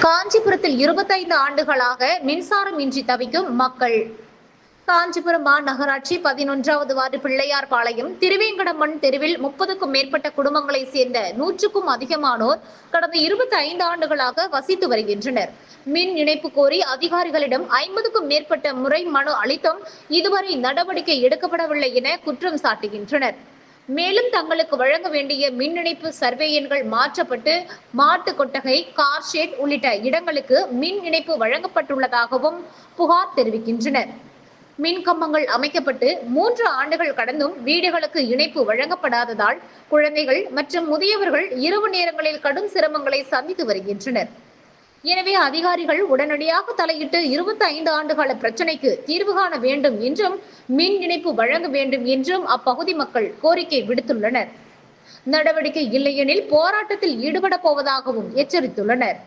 காஞ்சிபுரத்தில் 25 ஆண்டுகளாக மின்சாரம் இன்றி தவிக்கும் மக்கள். காஞ்சிபுரம் மாநகராட்சி 11வது வார்டு பிள்ளையார்பாளையம் திருவேங்கடம்மன் தெருவில் 30க்கும் மேற்பட்ட குடும்பங்களைச் சேர்ந்த 100க்கும் அதிகமானோர் கடந்த 25 ஆண்டுகளாக வசித்து வருகின்றனர். மின் இணைப்பு கோரி அதிகாரிகளிடம் 50க்கும் மேற்பட்ட முறை மனு அளித்தும் இதுவரை நடவடிக்கை எடுக்கப்படவில்லை என குற்றம் சாட்டுகின்றனர். மேலும் தங்களுக்கு வழங்க வேண்டிய மின் இணைப்பு சர்வே எண்கள் மாற்றப்பட்டு மாட்டு கொட்டகை, கார் ஷெட் உள்ளிட்ட இடங்களுக்கு மின் இணைப்பு வழங்கப்பட்டுள்ளதாகவும் புகார் தெரிவிக்கின்றனர். மின் கம்பங்கள் அமைக்கப்பட்டு 3 ஆண்டுகள் கடந்தும் வீடுகளுக்கு இணைப்பு வழங்கப்படாததால் குழந்தைகள் மற்றும் முதியவர்கள் இரவு நேரங்களில் கடும் சிரமங்களை சந்தித்து வருகின்றனர். எனவே அதிகாரிகள் உடனடியாக தலையிட்டு 25 ஆண்டுகால பிரச்சனைக்கு தீர்வு காண வேண்டும் என்றும் மின் இணைப்பு வழங்க வேண்டும் என்றும் அப்பகுதி மக்கள் கோரிக்கை விடுத்துள்ளனர். நடவடிக்கை இல்லையெனில் போராட்டத்தில் ஈடுபட போவதாகவும் எச்சரித்துள்ளனர்.